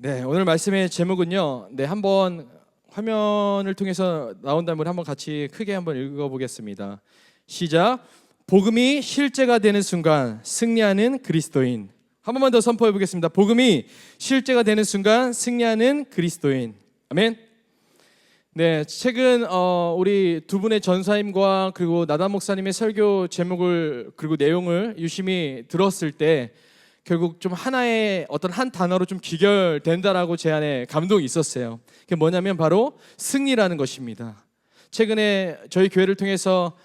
네, 오늘 말씀의 제목은요. 한번 화면을 통해서 나온다면 한번 같이 크게 한번 읽어보겠습니다. 시작. 복음이 실제가 되는 순간 승리하는 그리스도인. 한 번만 더 선포해 보겠습니다. 복음이 실제가 되는 순간 승리하는 그리스도인. 아멘. 네, 최근 우리 두 분의 전사님과 그리고 나단 목사님의 설교 제목을 그리고 내용을 유심히 들었을 때 결국 좀 하나의 어떤 한 단어로 좀 귀결된다라고 제 안에 감동이 있었어요. 그게 뭐냐면 바로 승리라는 것입니다. 최근에 저희 교회를 통해서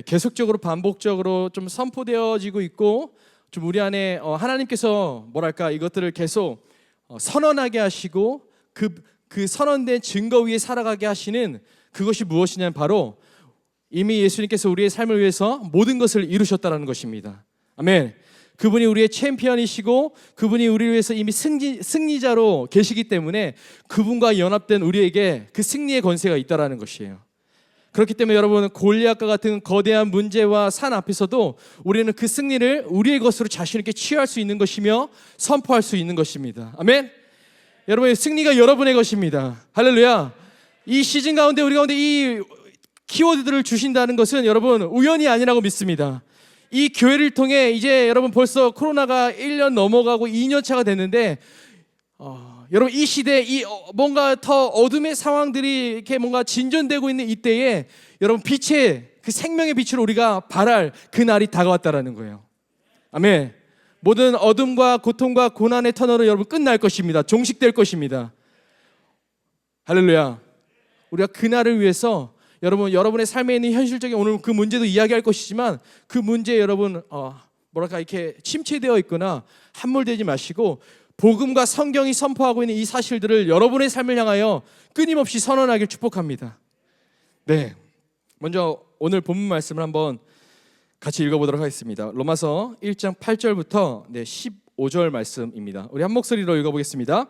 계속적으로 반복적으로 좀 선포되어지고 있고 좀 우리 안에 하나님께서 뭐랄까 이것들을 계속 선언하게 하시고 그 선언된 증거 위에 살아가게 하시는 그것이 무엇이냐면 바로 이미 예수님께서 우리의 삶을 위해서 모든 것을 이루셨다는 것입니다. 아멘. 그분이 우리의 챔피언이시고 그분이 우리를 위해서 이미 승리자로 계시기 때문에 그분과 연합된 우리에게 그 승리의 권세가 있다는 것이에요. 그렇기 때문에 여러분, 골리앗과 같은 거대한 문제와 산 앞에서도 우리는 그 승리를 우리의 것으로 자신 있게 취할 수 있는 것이며 선포할 수 있는 것입니다. 아멘. 여러분의 승리가 여러분의 것입니다. 할렐루야. 이 시즌 가운데 우리 가운데 이 키워드들을 주신다는 것은 여러분 우연이 아니라고 믿습니다. 이 교회를 통해 이제 여러분 벌써 코로나가 1년 넘어가고 2년 차가 됐는데 여러분 이 시대 뭔가 더 어둠의 상황들이 이렇게 뭔가 진전되고 있는 이때에 여러분 빛의 그 생명의 빛을 우리가 발할 그 날이 다가왔다라는 거예요. 아멘. 모든 어둠과 고통과 고난의 터널은 여러분 끝날 것입니다. 종식될 것입니다. 할렐루야. 우리가 그 날을 위해서 여러분의 삶에 있는 현실적인 오늘 그 문제도 이야기할 것이지만 그 문제에 여러분 뭐랄까 이렇게 침체되어 있거나 함몰되지 마시고 복음과 성경이 선포하고 있는 이 사실들을 여러분의 삶을 향하여 끊임없이 선언하길 축복합니다. 네, 먼저 오늘 본문 말씀을 한번 같이 읽어보도록 하겠습니다. 로마서 1장 8절부터 15절 말씀입니다. 우리 한 목소리로 읽어보겠습니다.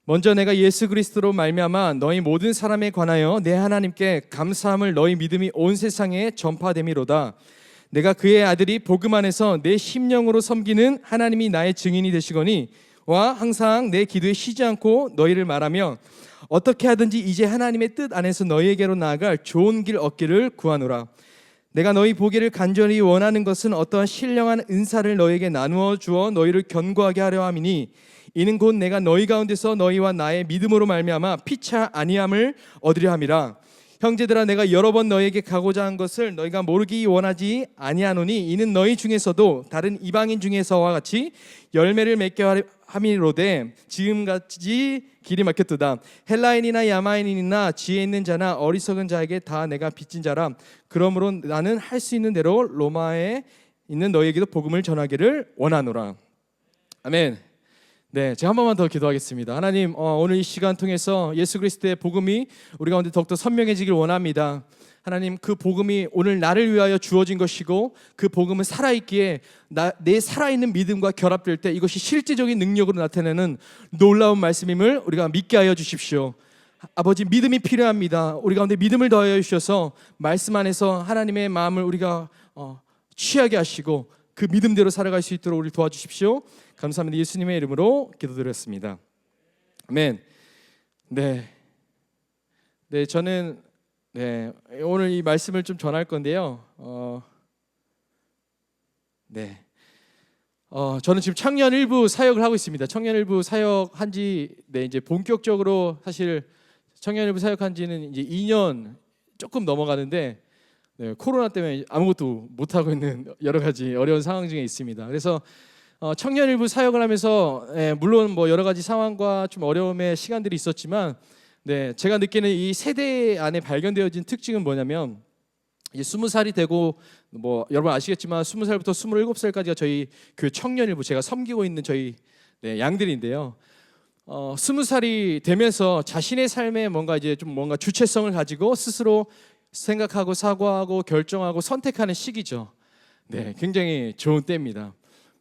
먼저 내가 예수 그리스도로 말미암아 너희 모든 사람에 관하여 내 하나님께 감사함을 너희 믿음이 온 세상에 전파됨이로다. 내가 그의 아들이 복음 안에서 내 심령으로 섬기는 하나님이 나의 증인이 되시거니 와 항상 내 기도에 쉬지 않고 너희를 말하며 어떻게 하든지 이제 하나님의 뜻 안에서 너희에게로 나아갈 좋은 길 얻기를 구하노라. 내가 너희 보기를 간절히 원하는 것은 어떠한 신령한 은사를 너희에게 나누어 주어 너희를 견고하게 하려 함이니 이는 곧 내가 너희 가운데서 너희와 나의 믿음으로 말미암아 피차 아니함을 얻으려 함이라. 형제들아, 내가 여러 번 너희에게 가고자 한 것을 너희가 모르기 원하지 아니하노니 이는 너희 중에서도 다른 이방인 중에서와 같이 열매를 맺게 함이로되 지금같이 길이 막혔도다. 헬라인이나 야마인이나 지혜 있는 자나 어리석은 자에게 다 내가 빚진 자라. 그러므로 나는 할 수 있는 대로 로마에 있는 너희에게도 복음을 전하기를 원하노라. 아멘. 네, 제가 한 번만 더 기도하겠습니다. 하나님, 오늘 이 시간 통해서 예수 그리스도의 복음이 우리 가운데 더욱더 선명해지길 원합니다. 하나님, 그 복음이 오늘 나를 위하여 주어진 것이고 그 복음은 살아있기에 내 살아있는 믿음과 결합될 때 이것이 실제적인 능력으로 나타내는 놀라운 말씀임을 우리가 믿게 하여 주십시오. 아버지, 믿음이 필요합니다. 우리 가운데 믿음을 더하여 주셔서 말씀 안에서 하나님의 마음을 우리가 취하게 하시고 그 믿음대로 살아갈 수 있도록 우리를 도와주십시오. 감사합니다. 예수님의 이름으로 기도드렸습니다. 아멘. 네, 저는 오늘 이 말씀을 좀 전할 건데요. 저는 지금 청년 일부 사역을 하고 있습니다. 청년 일부 사역한 지 이제 본격적으로 사실 청년 일부 사역한 지는 이제 2년 조금 넘어가는데 코로나 때문에 아무것도 못 하고 있는 여러 가지 어려운 상황 중에 있습니다. 그래서 청년 일부 사역을 하면서 물론 뭐 여러 가지 상황과 좀 어려움의 시간들이 있었지만 제가 느끼는 이 세대 안에 발견되어진 특징은 뭐냐면 이제 20살이 되고 뭐 여러분 아시겠지만 20살부터 27살까지가 저희 그 청년 일부 제가 섬기고 있는 저희 양들인데요. 20살이 되면서 자신의 삶에 뭔가 주체성을 가지고 스스로 생각하고 사고하고 결정하고 선택하는 시기죠. 굉장히 좋은 때입니다.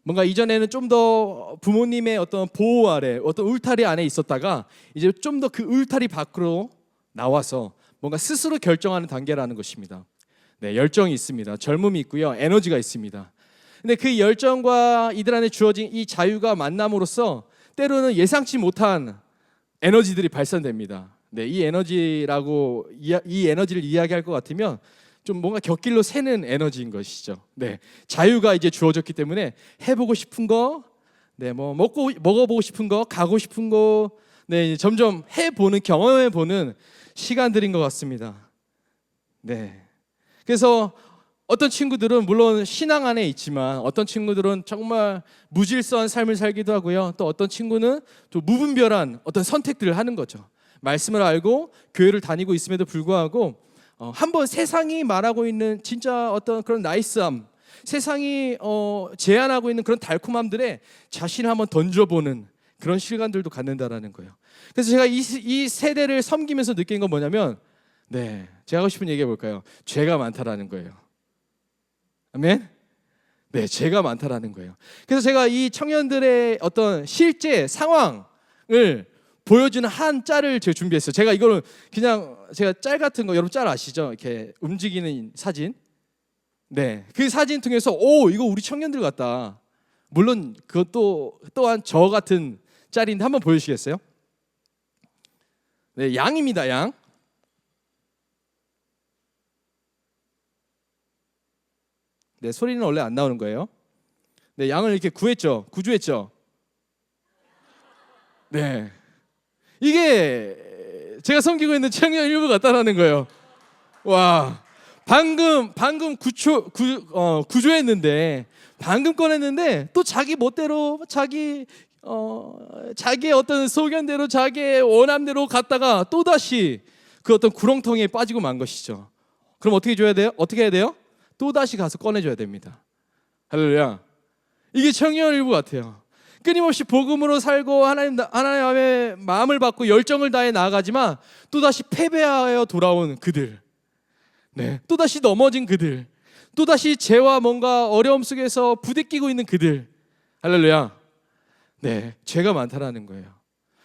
뭔가 이전에는 좀 더 부모님의 어떤 보호 아래, 어떤 울타리 안에 있었다가 이제 좀 더 그 울타리 밖으로 나와서 뭔가 스스로 결정하는 단계라는 것입니다. 열정이 있습니다. 젊음이 있고요. 에너지가 있습니다. 근데 그 열정과 이들 안에 주어진 이 자유가 만남으로써 때로는 예상치 못한 에너지들이 발산됩니다. 네, 이 에너지라고 이 에너지를 이야기할 것 같으면 좀 뭔가 곁길로 새는 에너지인 것이죠. 네, 자유가 이제 주어졌기 때문에 해보고 싶은 거, 네, 뭐 먹어보고 싶은 거, 가고 싶은 거, 네, 점점 해보는 경험해보는 시간들인 것 같습니다. 네, 그래서 어떤 친구들은 물론 신앙 안에 있지만 어떤 친구들은 정말 무질서한 삶을 살기도 하고요. 또 어떤 친구는 또 무분별한 어떤 선택들을 하는 거죠. 말씀을 알고 교회를 다니고 있음에도 불구하고 한번 세상이 말하고 있는 진짜 어떤 그런 나이스함, 세상이 제안하고 있는 그런 달콤함들에 자신을 한번 던져보는 그런 시간들도 갖는다라는 거예요. 그래서 제가 이 세대를 섬기면서 느낀 건 뭐냐면, 네, 제가 하고 싶은 얘기 해볼까요? 죄가 많다라는 거예요. 아멘? 네, 죄가 많다라는 거예요. 그래서 제가 이 청년들의 어떤 실제 상황을 보여주는 한 짤을 제가 준비했어요. 제가 이거는 그냥 제가 짤 같은 거, 여러분 짤 아시죠? 이렇게 움직이는 사진. 네, 그 사진 통해서 오, 이거 우리 청년들 같다. 물론 그것도 또한 저 같은 짤인데 한번 보여주시겠어요? 네, 양입니다, 양. 네, 소리는 원래 안 나오는 거예요. 네, 양을 이렇게 구조했죠. 네, 이게 제가 섬기고 있는 청년 일부 같다라는 거예요. 와, 방금 구조했는데, 방금 꺼냈는데 또 자기 멋대로 자기의 어떤 소견대로 자기의 원함대로 갔다가 또 다시 그 어떤 구렁텅이에 빠지고 만 것이죠. 그럼 어떻게 줘야 돼요? 어떻게 해야 돼요? 또 다시 가서 꺼내줘야 됩니다. 할렐루야. 이게 청년 일부 같아요. 끊임없이 복음으로 살고 하나님의 마음을 받고 열정을 다해 나아가지만 또다시 패배하여 돌아온 그들, 네, 또다시 넘어진 그들, 또다시 죄와 뭔가 어려움 속에서 부대끼고 있는 그들. 할렐루야. 네, 죄가 많다라는 거예요.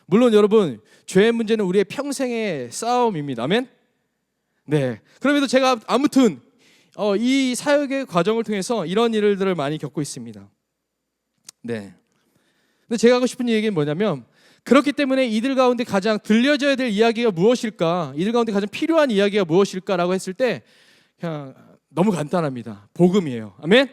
물론 여러분, 죄의 문제는 우리의 평생의 싸움입니다. 아멘. 네, 그럼에도 제가 아무튼 이 사역의 과정을 통해서 이런 일들을 많이 겪고 있습니다. 네. 근데 제가 하고 싶은 얘기는 뭐냐면, 그렇기 때문에 이들 가운데 가장 들려져야 될 이야기가 무엇일까? 이들 가운데 가장 필요한 이야기가 무엇일까라고 했을 때 그냥 너무 간단합니다. 복음이에요. 아멘?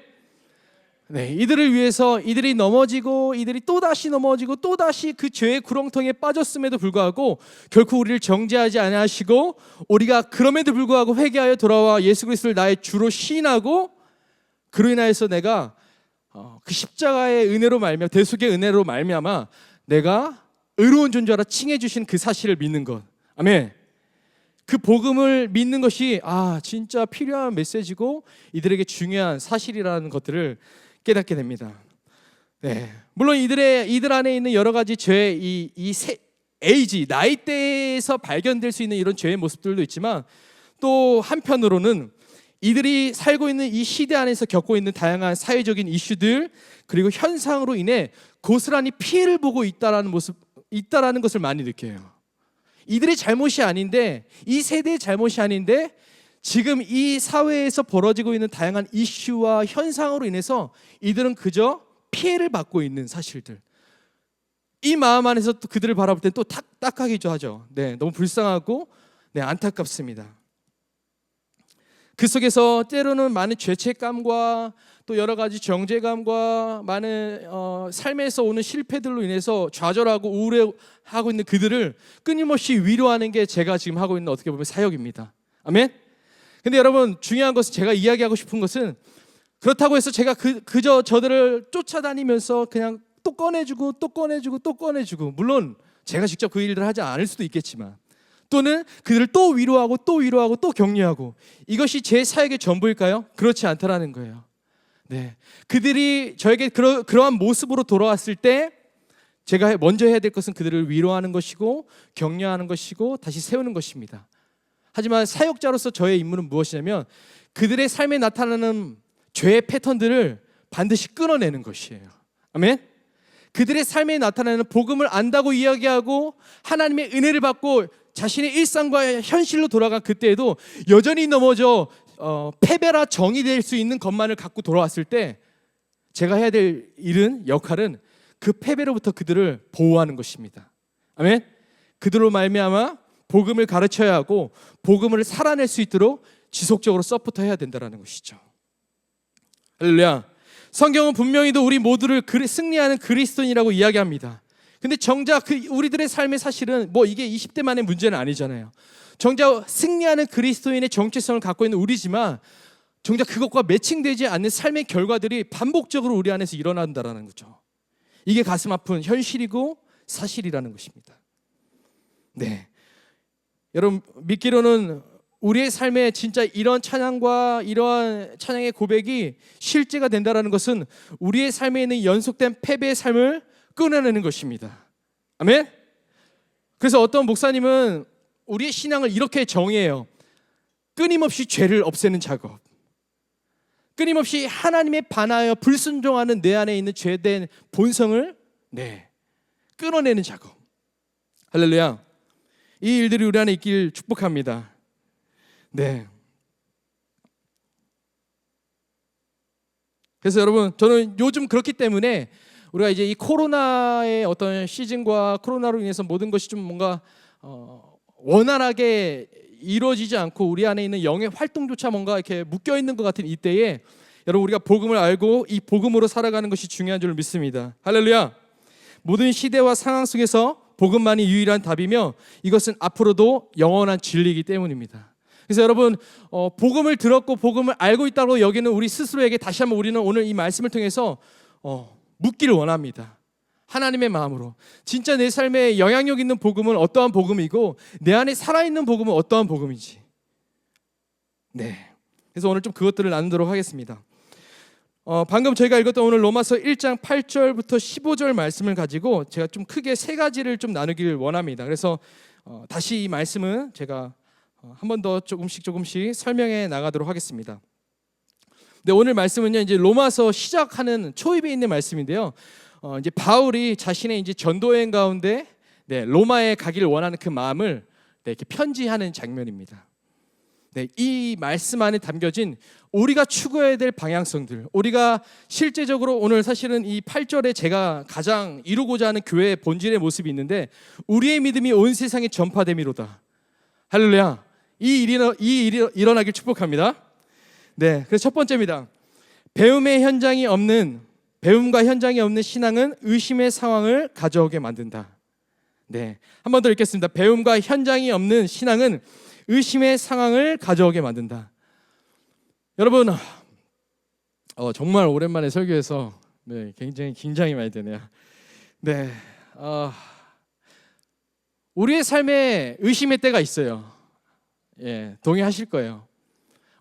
네, 이들을 위해서 이들이 넘어지고 이들이 또다시 넘어지고 또다시 그 죄의 구렁텅이에 빠졌음에도 불구하고 결코 우리를 정죄하지 아니하시고 우리가 그럼에도 불구하고 회개하여 돌아와 예수 그리스도를 나의 주로 시인하고 그로 인하여서 내가 그 십자가의 은혜로 말미암아 대속의 은혜로 말미암아 내가 의로운 존재라 칭해 주신 그 사실을 믿는 것. 아멘. 그 복음을 믿는 것이 진짜 필요한 메시지고 이들에게 중요한 사실이라는 것들을 깨닫게 됩니다. 네, 물론 이들 안에 있는 여러 가지 죄의 에이지, 나이대에서 발견될 수 있는 이런 죄의 모습들도 있지만 또 한편으로는 이들이 살고 있는 이 시대 안에서 겪고 있는 다양한 사회적인 이슈들 그리고 현상으로 인해 고스란히 피해를 보고 있다라는 것을 많이 느껴요. 이들의 잘못이 아닌데, 이 세대의 잘못이 아닌데 지금 이 사회에서 벌어지고 있는 다양한 이슈와 현상으로 인해서 이들은 그저 피해를 받고 있는 사실들, 이 마음 안에서 또 그들을 바라볼 때 또 딱하기도 하죠. 네, 너무 불쌍하고 안타깝습니다. 그 속에서 때로는 많은 죄책감과 또 여러 가지 정죄감과 많은 삶에서 오는 실패들로 인해서 좌절하고 우울해하고 있는 그들을 끊임없이 위로하는 게 제가 지금 하고 있는 어떻게 보면 사역입니다. 아멘. 근데 여러분, 중요한 것은 제가 이야기하고 싶은 것은 그렇다고 해서 제가 그저 저들을 쫓아다니면서 그냥 또 꺼내주고 또 꺼내주고 또 꺼내주고, 물론 제가 직접 그 일들을 하지 않을 수도 있겠지만, 또는 그들을 또 위로하고 또 위로하고 또 격려하고, 이것이 제 사역의 전부일까요? 그렇지 않다라는 거예요. 네, 그들이 저에게 그러한 모습으로 돌아왔을 때 제가 먼저 해야 될 것은 그들을 위로하는 것이고 격려하는 것이고 다시 세우는 것입니다. 하지만 사역자로서 저의 임무는 무엇이냐면 그들의 삶에 나타나는 죄의 패턴들을 반드시 끊어내는 것이에요. 아멘. 그들의 삶에 나타나는 복음을 안다고 이야기하고 하나님의 은혜를 받고 자신의 일상과 현실로 돌아간 그때에도 여전히 넘어져 패배라 정이 될 수 있는 것만을 갖고 돌아왔을 때 제가 해야 될 일은, 역할은 그 패배로부터 그들을 보호하는 것입니다. 아멘. 그들로 말미암아 복음을 가르쳐야 하고 복음을 살아낼 수 있도록 지속적으로 서포트해야 된다는 것이죠. 할렐루야. 성경은 분명히도 우리 모두를 승리하는 그리스도인이라고 이야기합니다. 근데 정작 우리들의 삶의 사실은 이게 20대만의 문제는 아니잖아요. 정작 승리하는 그리스도인의 정체성을 갖고 있는 우리지만 정작 그것과 매칭되지 않는 삶의 결과들이 반복적으로 우리 안에서 일어난다는 거죠. 이게 가슴 아픈 현실이고 사실이라는 것입니다. 네, 여러분 믿기로는 우리의 삶에 진짜 이런 찬양과 이러한 찬양의 고백이 실제가 된다는 것은 우리의 삶에 있는 연속된 패배의 삶을 끊어내는 것입니다. 아멘. 그래서 어떤 목사님은 우리의 신앙을 이렇게 정의해요. 끊임없이 죄를 없애는 작업, 끊임없이 하나님에 반하여 불순종하는 내 안에 있는 죄된 본성을 끊어내는 작업. 할렐루야. 이 일들이 우리 안에 있길 축복합니다. 네. 그래서 여러분, 저는 요즘 그렇기 때문에 우리가 이제 이 코로나의 어떤 시즌과 코로나로 인해서 모든 것이 좀 뭔가 원활하게 이루어지지 않고 우리 안에 있는 영의 활동조차 뭔가 이렇게 묶여 있는 것 같은 이때에 여러분, 우리가 복음을 알고 이 복음으로 살아가는 것이 중요한 줄 믿습니다. 할렐루야. 모든 시대와 상황 속에서 복음만이 유일한 답이며 이것은 앞으로도 영원한 진리이기 때문입니다. 그래서 여러분, 복음을 들었고 복음을 알고 있다고 여기는 우리 스스로에게 다시 한번 우리는 오늘 이 말씀을 통해서 묻기를 원합니다. 하나님의 마음으로 진짜 내 삶에 영향력 있는 복음은 어떠한 복음이고 내 안에 살아있는 복음은 어떠한 복음인지. 네. 그래서 오늘 좀 그것들을 나누도록 하겠습니다. 방금 저희가 읽었던 오늘 로마서 1장 8절부터 15절 말씀을 가지고 제가 좀 크게 세 가지를 좀 나누길 원합니다. 그래서 다시 이 말씀은 제가 한 번 더 조금씩 설명해 나가도록 하겠습니다. 네, 오늘 말씀은요, 이제 로마서 시작하는 초입에 있는 말씀인데요. 이제 바울이 자신의 이제 전도 여행 가운데 로마에 가기를 원하는 그 마음을 이렇게 편지하는 장면입니다. 네, 이 말씀 안에 담겨진 우리가 추구해야 될 방향성들, 우리가 실제적으로 오늘 사실은 이 8절에 제가 가장 이루고자 하는 교회의 본질의 모습이 있는데 우리의 믿음이 온 세상에 전파됨이로다. 할렐루야. 이 일이 일어나길 축복합니다. 네, 그래서 첫 번째입니다. 배움과 현장이 없는 신앙은 의심의 상황을 가져오게 만든다. 네, 한 번 더 읽겠습니다. 배움과 현장이 없는 신앙은 의심의 상황을 가져오게 만든다. 여러분, 정말 오랜만에 설교해서 굉장히 긴장이 많이 되네요. 네, 우리의 삶에 의심의 때가 있어요. 예, 동의하실 거예요.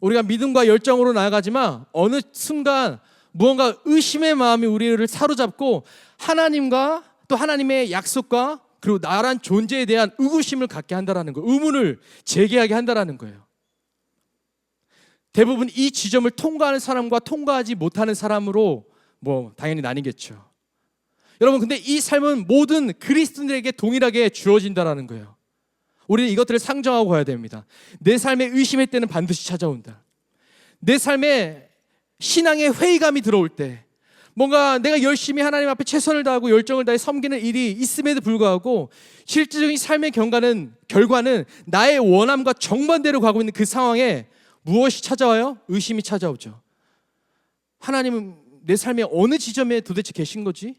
우리가 믿음과 열정으로 나아가지만 어느 순간 무언가 의심의 마음이 우리를 사로잡고 하나님과 또 하나님의 약속과 그리고 나란 존재에 대한 의구심을 갖게 한다라는 거예요. 의문을 제기하게 한다라는 거예요. 대부분 이 지점을 통과하는 사람과 통과하지 못하는 사람으로 당연히 나뉘겠죠. 여러분, 근데 이 삶은 모든 그리스도인들에게 동일하게 주어진다라는 거예요. 우리는 이것들을 상정하고 가야 됩니다. 내 삶에 의심의 때는 반드시 찾아온다. 내 삶에 신앙의 회의감이 들어올 때, 뭔가 내가 열심히 하나님 앞에 최선을 다하고 열정을 다해 섬기는 일이 있음에도 불구하고 실질적인 삶의 결과는 나의 원함과 정반대로 가고 있는 그 상황에 무엇이 찾아와요? 의심이 찾아오죠. 하나님은 내 삶의 어느 지점에 도대체 계신 거지?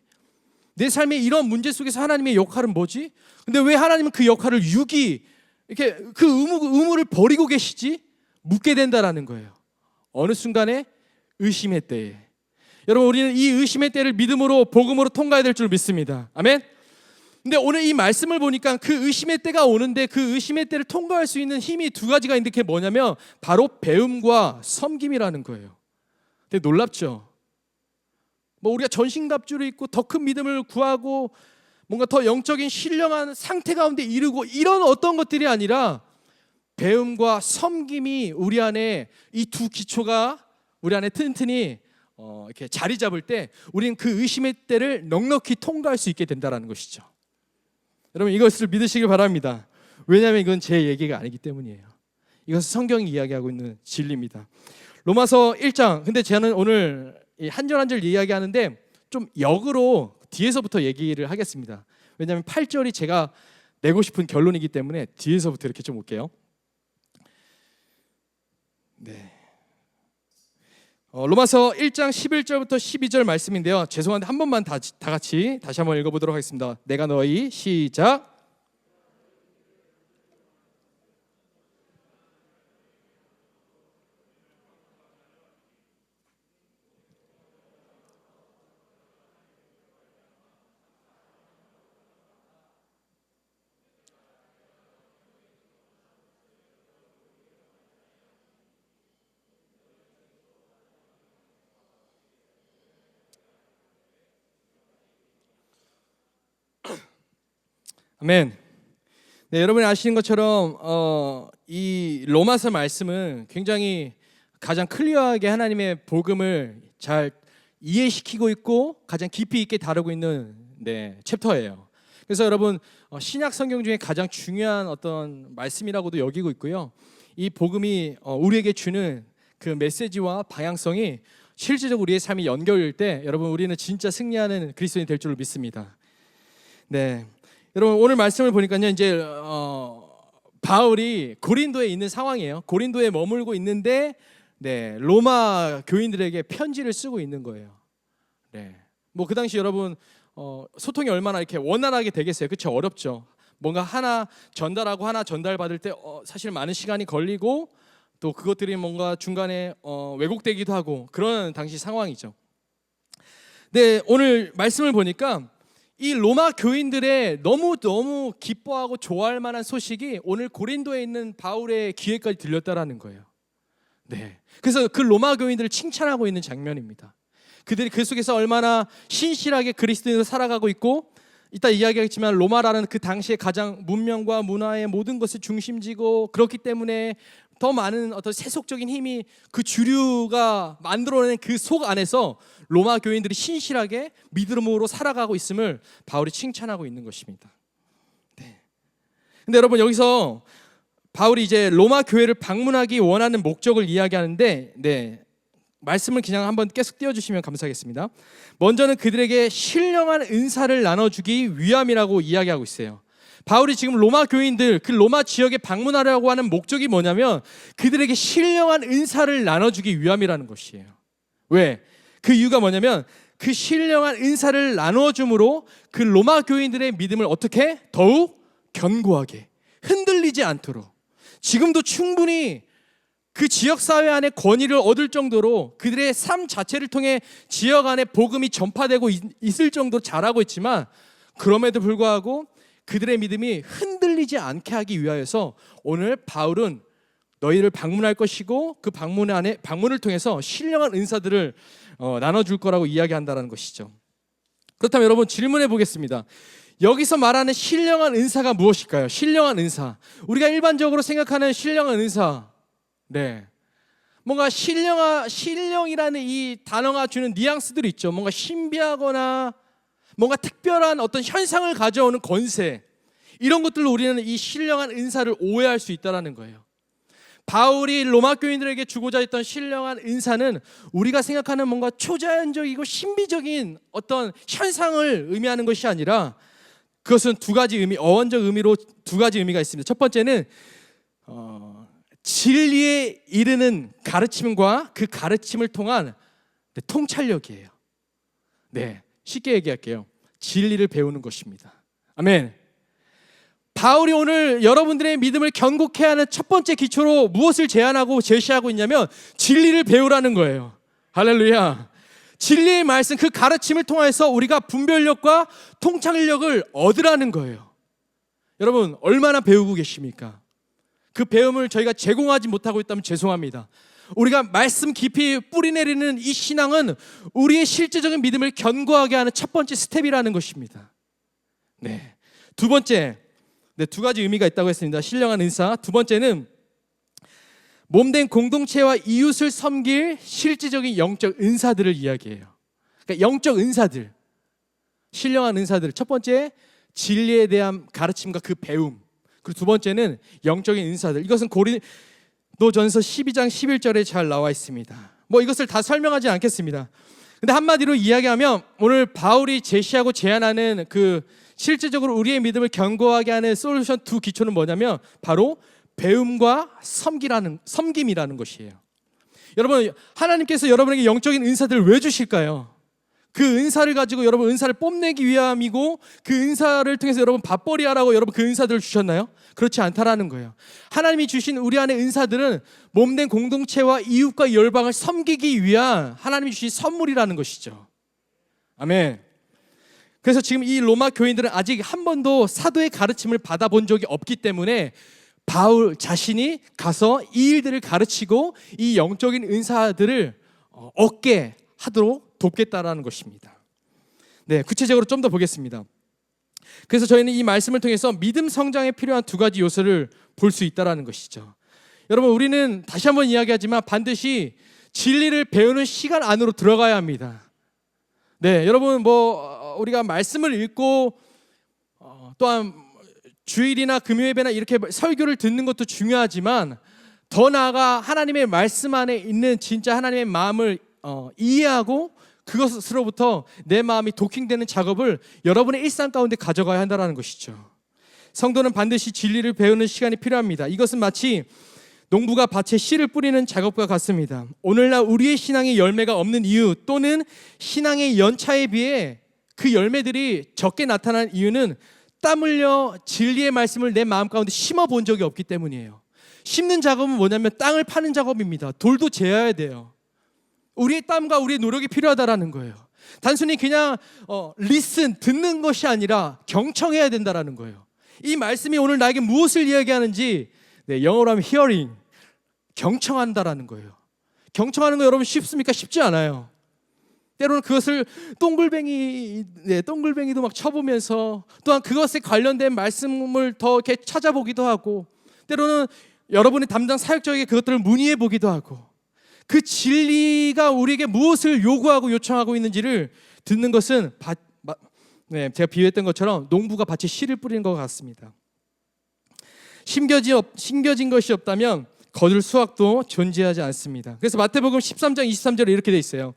내 삶의 이런 문제 속에서 하나님의 역할은 뭐지? 근데 왜 하나님은 그 역할을 이렇게 그 의무를 버리고 계시지? 묻게 된다라는 거예요. 어느 순간에 의심의 때에. 여러분, 우리는 이 의심의 때를 믿음으로 복음으로 통과해야 될 줄 믿습니다. 아멘. 근데 오늘 이 말씀을 보니까 그 의심의 때가 오는데 그 의심의 때를 통과할 수 있는 힘이 두 가지가 있는데 그게 뭐냐면 바로 배움과 섬김이라는 거예요. 근데 놀랍죠? 우리가 전신갑주를 입고 더 큰 믿음을 구하고 뭔가 더 영적인 신령한 상태 가운데 이르고 이런 어떤 것들이 아니라 배움과 섬김이 우리 안에 이 두 기초가 우리 안에 튼튼히 이렇게 자리 잡을 때 우리는 그 의심의 때를 넉넉히 통과할 수 있게 된다는 것이죠. 여러분, 이것을 믿으시길 바랍니다. 왜냐하면 이건 제 얘기가 아니기 때문이에요. 이것은 성경이 이야기하고 있는 진리입니다. 로마서 1장, 근데 저는 오늘 한 절 한 절 이야기하는데 좀 역으로 뒤에서부터 얘기를 하겠습니다. 왜냐하면 8절이 제가 내고 싶은 결론이기 때문에 뒤에서부터 이렇게 좀 올게요. 네. 로마서 1장 11절부터 12절 말씀인데요. 죄송한데 한 번만 다 같이 다시 한번 읽어보도록 하겠습니다. 내가 너희 시작. 아멘. 네, 여러분이 아시는 것처럼 이 로마서 말씀은 굉장히 가장 클리어하게 하나님의 복음을 잘 이해시키고 있고 가장 깊이 있게 다루고 있는 챕터예요. 그래서 여러분 신약 성경 중에 가장 중요한 어떤 말씀이라고도 여기고 있고요. 이 복음이 우리에게 주는 그 메시지와 방향성이 실질적으로 우리의 삶이 연결될 때 여러분 우리는 진짜 승리하는 그리스도인이 될 줄로 믿습니다. 네. 여러분 오늘 말씀을 보니까요 이제 바울이 고린도에 있는 상황이에요. 고린도에 머물고 있는데 로마 교인들에게 편지를 쓰고 있는 거예요. 뭐 그 당시 여러분 소통이 얼마나 이렇게 원활하게 되겠어요? 그렇죠? 어렵죠. 뭔가 하나 전달하고 하나 전달받을 때 사실 많은 시간이 걸리고 또 그것들이 뭔가 중간에 왜곡되기도 하고 그런 당시 상황이죠. 네, 오늘 말씀을 보니까 이 로마 교인들의 너무 기뻐하고 좋아할 만한 소식이 오늘 고린도에 있는 바울의 귀에까지 들렸다라는 거예요. 네. 그래서 그 로마 교인들을 칭찬하고 있는 장면입니다. 그들이 그 속에서 얼마나 신실하게 그리스도인으로 살아가고 있고 이따 이야기하겠지만 로마라는 그 당시에 가장 문명과 문화의 모든 것을 중심지고 그렇기 때문에 더 많은 어떤 세속적인 힘이 그 주류가 만들어낸 그 속 안에서 로마 교인들이 신실하게 믿음으로 살아가고 있음을 바울이 칭찬하고 있는 것입니다. 네. 근데 여러분 여기서 바울이 이제 로마 교회를 방문하기 원하는 목적을 이야기하는데 말씀을 그냥 한번 계속 띄워주시면 감사하겠습니다. 먼저는 그들에게 신령한 은사를 나눠주기 위함이라고 이야기하고 있어요. 바울이 지금 로마 교인들 그 로마 지역에 방문하려고 하는 목적이 뭐냐면 그들에게 신령한 은사를 나눠주기 위함이라는 것이에요. 왜? 그 이유가 뭐냐면 그 신령한 은사를 나누어줌으로 그 로마 교인들의 믿음을 어떻게? 더욱 견고하게 흔들리지 않도록 지금도 충분히 그 지역사회 안에 권위를 얻을 정도로 그들의 삶 자체를 통해 지역 안에 복음이 전파되고 있을 정도로 잘하고 있지만 그럼에도 불구하고 그들의 믿음이 흔들리지 않게 하기 위하여서 오늘 바울은 너희를 방문할 것이고 그 방문을 통해서 신령한 은사들을 나눠줄 거라고 이야기한다는 것이죠. 그렇다면 여러분 질문해 보겠습니다. 여기서 말하는 신령한 은사가 무엇일까요? 신령한 은사. 우리가 일반적으로 생각하는 신령한 은사. 뭔가 신령이라는 이 단어가 주는 뉘앙스들이 있죠. 뭔가 신비하거나 뭔가 특별한 어떤 현상을 가져오는 권세. 이런 것들로 우리는 이 신령한 은사를 오해할 수 있다는 거예요. 바울이 로마 교인들에게 주고자 했던 신령한 은사는 우리가 생각하는 뭔가 초자연적이고 신비적인 어떤 현상을 의미하는 것이 아니라 그것은 두 가지 의미, 어원적 의미로 두 가지 의미가 있습니다. 첫 번째는 진리에 이르는 가르침과 그 가르침을 통한 통찰력이에요. 쉽게 얘기할게요. 진리를 배우는 것입니다. 아멘. 바울이 오늘 여러분들의 믿음을 견고케 하는 첫 번째 기초로 무엇을 제시하고 있냐면 진리를 배우라는 거예요. 할렐루야. 진리의 말씀, 그 가르침을 통해서 우리가 분별력과 통찰력을 얻으라는 거예요. 여러분 얼마나 배우고 계십니까? 그 배움을 저희가 제공하지 못하고 있다면 죄송합니다. 우리가 말씀 깊이 뿌리내리는 이 신앙은 우리의 실제적인 믿음을 견고하게 하는 첫 번째 스텝이라는 것입니다. 두 번째, 두 가지 의미가 있다고 했습니다. 신령한 은사. 두 번째는 몸된 공동체와 이웃을 섬길 실질적인 영적 은사들을 이야기해요. 그러니까 영적 은사들, 신령한 은사들. 첫 번째, 진리에 대한 가르침과 그 배움. 그리고 두 번째는 영적인 은사들. 이것은 고린도전서 12장 11절에 잘 나와 있습니다. 이것을 다 설명하지 않겠습니다. 근데 한마디로 이야기하면 오늘 바울이 제시하고 제안하는 그 실제적으로 우리의 믿음을 견고하게 하는 솔루션 두 기초는 뭐냐면 바로 배움과 섬김이라는 것이에요. 여러분, 하나님께서 여러분에게 영적인 은사들을 왜 주실까요? 그 은사를 가지고 여러분 은사를 뽐내기 위함이고 그 은사를 통해서 여러분 밥벌이 하라고 여러분 그 은사들을 주셨나요? 그렇지 않다라는 거예요. 하나님이 주신 우리 안의 은사들은 몸된 공동체와 이웃과 열방을 섬기기 위한 하나님이 주신 선물이라는 것이죠. 아멘. 그래서 지금 이 로마 교인들은 아직 한 번도 사도의 가르침을 받아본 적이 없기 때문에 바울 자신이 가서 이 일들을 가르치고 이 영적인 은사들을 얻게 하도록 돕겠다라는 것입니다. 네, 구체적으로 좀 더 보겠습니다. 그래서 저희는 이 말씀을 통해서 믿음 성장에 필요한 두 가지 요소를 볼 수 있다라는 것이죠. 여러분, 우리는 다시 한번 이야기하지만 반드시 진리를 배우는 시간 안으로 들어가야 합니다. 네, 여러분 우리가 말씀을 읽고 또한 주일이나 금요예배나 이렇게 설교를 듣는 것도 중요하지만 더 나아가 하나님의 말씀 안에 있는 진짜 하나님의 마음을 이해하고 그것으로부터 내 마음이 도킹되는 작업을 여러분의 일상 가운데 가져가야 한다는 것이죠. 성도는 반드시 진리를 배우는 시간이 필요합니다. 이것은 마치 농부가 밭에 씨를 뿌리는 작업과 같습니다. 오늘날 우리의 신앙에 열매가 없는 이유 또는 신앙의 연차에 비해 그 열매들이 적게 나타나는 이유는 땀 흘려 진리의 말씀을 내 마음 가운데 심어본 적이 없기 때문이에요. 심는 작업은 뭐냐면 땅을 파는 작업입니다. 돌도 재어야 돼요. 우리의 땀과 우리의 노력이 필요하다라는 거예요. 단순히 그냥 듣는 것이 아니라 경청해야 된다라는 거예요. 이 말씀이 오늘 나에게 무엇을 이야기하는지 영어로 하면 hearing, 경청한다라는 거예요. 경청하는 거 여러분 쉽습니까? 쉽지 않아요. 때로는 그것을 동글뱅이도 막 쳐보면서 또한 그것에 관련된 말씀을 더 이렇게 찾아보기도 하고 때로는 여러분의 담당 사역자에게 그것들을 문의해 보기도 하고 그 진리가 우리에게 무엇을 요구하고 요청하고 있는지를 듣는 것은 제가 비유했던 것처럼 농부가 밭에 씨를 뿌리는 것 같습니다. 심겨진 것이 없다면 거둘 수확도 존재하지 않습니다. 그래서 마태복음 13장 23절에 이렇게 돼 있어요.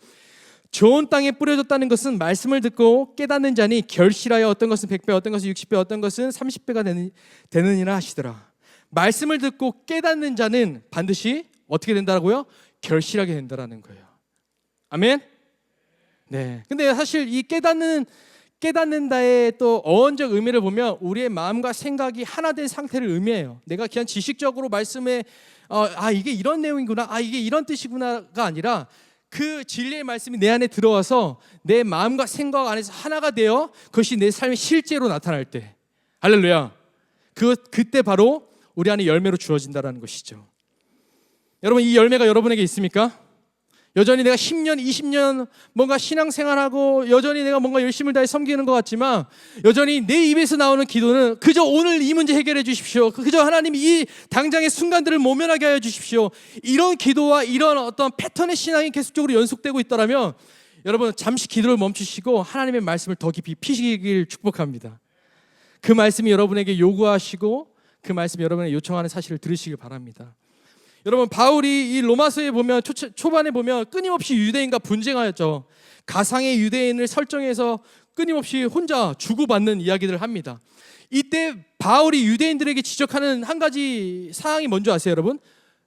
좋은 땅에 뿌려졌다는 것은 말씀을 듣고 깨닫는 자니 결실하여 어떤 것은 100배, 어떤 것은 60배, 어떤 것은 30배가 되느니라 하시더라. 말씀을 듣고 깨닫는 자는 반드시 어떻게 된다고요? 결실하게 된다라는 거예요. 아멘? 네. 근데 사실 이 깨닫는다의 또 어원적 의미를 보면 우리의 마음과 생각이 하나 된 상태를 의미해요. 내가 그냥 지식적으로 말씀에 이게 이런 내용이구나, 이게 이런 뜻이구나가 아니라 그 진리의 말씀이 내 안에 들어와서 내 마음과 생각 안에서 하나가 되어 그것이 내 삶에 실제로 나타날 때, 할렐루야. 그때 바로 우리 안에 열매로 주어진다는 것이죠. 여러분, 이 열매가 여러분에게 있습니까? 여전히 내가 10년, 20년 뭔가 신앙생활하고 여전히 내가 뭔가 열심을 다해 섬기는 것 같지만 여전히 내 입에서 나오는 기도는 그저 오늘 이 문제 해결해 주십시오. 그저 하나님이 이 당장의 순간들을 모면하게 하여 주십시오. 이런 기도와 이런 어떤 패턴의 신앙이 계속적으로 연속되고 있더라면 여러분 잠시 기도를 멈추시고 하나님의 말씀을 더 깊이 피시길 축복합니다. 그 말씀이 여러분에게 요구하시고 그 말씀이 여러분에게 요청하는 사실을 들으시길 바랍니다. 여러분, 바울이 이 로마서에 보면 초반에 보면 끊임없이 유대인과 분쟁하였죠. 가상의 유대인을 설정해서 끊임없이 혼자 주고받는 이야기들을 합니다. 이때 바울이 유대인들에게 지적하는 한 가지 사항이 뭔지 아세요, 여러분?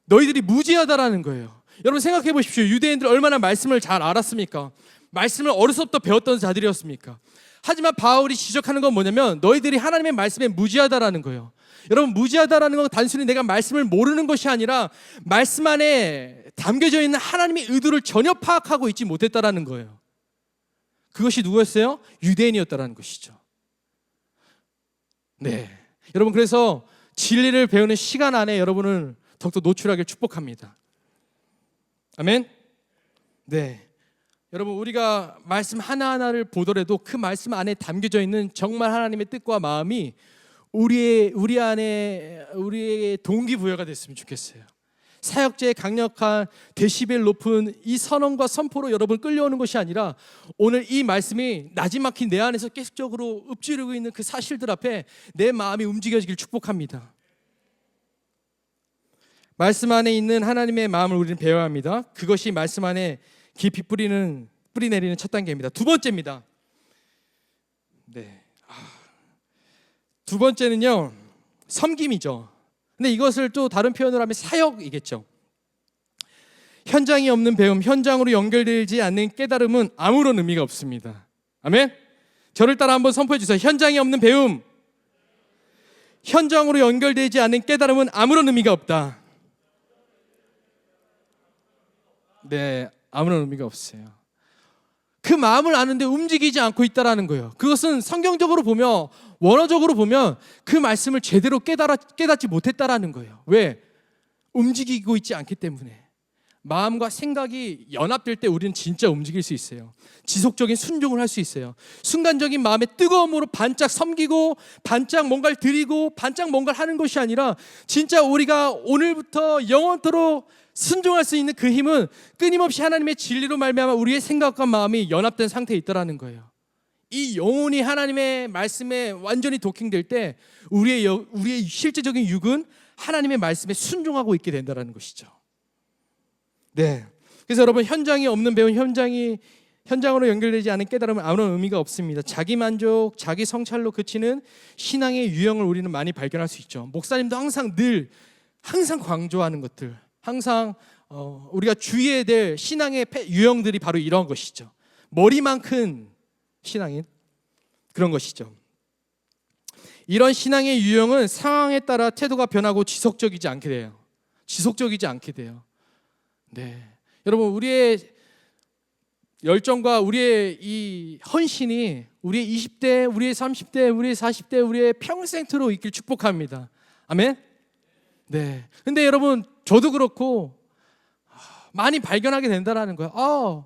너희들이 무지하다라는 거예요. 여러분 생각해 보십시오. 유대인들 얼마나 말씀을 잘 알았습니까? 말씀을 어려서부터 배웠던 자들이었습니까? 하지만 바울이 지적하는 건 뭐냐면 너희들이 하나님의 말씀에 무지하다라는 거예요. 여러분, 무지하다라는 건 단순히 내가 말씀을 모르는 것이 아니라 말씀 안에 담겨져 있는 하나님의 의도를 전혀 파악하고 있지 못했다라는 거예요. 그것이 누구였어요? 유대인이었다라는 것이죠. 네, 여러분, 그래서 진리를 배우는 시간 안에 여러분을 더욱더 노출하길 축복합니다. 아멘. 네, 여러분, 우리가 말씀 하나하나를 보더라도 그 말씀 안에 담겨져 있는 정말 하나님의 뜻과 마음이 우리 안에 우리에게 동기부여가 됐으면 좋겠어요. 사역자의 강력한 데시벨 높은 이 선언과 선포로 여러분 끌려오는 것이 아니라 오늘 이 말씀이 나지막히 내 안에서 계속적으로 읊조리고 있는 그 사실들 앞에 내 마음이 움직여지길 축복합니다. 말씀 안에 있는 하나님의 마음을 우리는 배워야 합니다. 그것이 말씀 안에 깊이 뿌리는 뿌리 내리는 첫 단계입니다. 두 번째입니다. 두 번째는요, 섬김이죠. 근데 이것을 또 다른 표현으로 하면 사역이겠죠. 현장이 없는 배움, 현장으로 연결되지 않는 깨달음은 아무런 의미가 없습니다. 아멘? 저를 따라 한번 선포해 주세요. 현장이 없는 배움, 현장으로 연결되지 않는 깨달음은 아무런 의미가 없다. 네, 아무런 의미가 없어요. 그 마음을 아는데 움직이지 않고 있다라는 거예요. 그것은 성경적으로 보면, 원어적으로 보면 그 말씀을 제대로 깨닫지 못했다라는 거예요. 왜? 움직이고 있지 않기 때문에. 마음과 생각이 연합될 때 우리는 진짜 움직일 수 있어요. 지속적인 순종을 할 수 있어요. 순간적인 마음의 뜨거움으로 반짝 섬기고 반짝 뭔가를 드리고 반짝 뭔가를 하는 것이 아니라 진짜 우리가 오늘부터 영원토록 순종할 수 있는 그 힘은 끊임없이 하나님의 진리로 말미암아 우리의 생각과 마음이 연합된 상태에 있다라는 거예요. 이 영혼이 하나님의 말씀에 완전히 도킹될 때 우리의 실제적인 육은 하나님의 말씀에 순종하고 있게 된다는 것이죠. 네. 그래서 여러분, 현장이 없는 배움, 현장으로 연결되지 않은 깨달음은 아무런 의미가 없습니다. 자기 만족, 자기 성찰로 그치는 신앙의 유형을 우리는 많이 발견할 수 있죠. 목사님도 항상 강조하는 것들, 항상 우리가 주의해야 될 신앙의 유형들이 바로 이런 것이죠. 머리만 큰 신앙인 그런 것이죠. 이런 신앙의 유형은 상황에 따라 태도가 변하고 지속적이지 않게 돼요. 네, 여러분, 우리의 열정과 우리의 이 헌신이 우리의 20대, 우리의 30대, 우리의 40대, 우리의 평생토록 있길 축복합니다. 아멘. 네. 근데 여러분, 저도 그렇고 많이 발견하게 된다라는 거예요.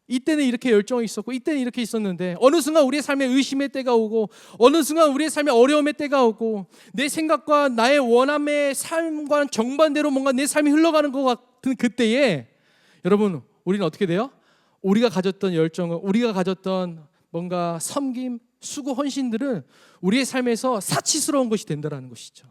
이때는 이렇게 열정이 있었고 이때는 이렇게 있었는데 어느 순간 우리의 삶에 의심의 때가 오고 어느 순간 우리의 삶에 어려움의 때가 오고 내 생각과 나의 원함의 삶과는 정반대로 뭔가 내 삶이 흘러가는 것 같은 그때에 여러분, 우리는 어떻게 돼요? 우리가 가졌던 열정을, 우리가 가졌던 뭔가 섬김, 수고, 헌신들은 우리의 삶에서 사치스러운 것이 된다는 것이죠.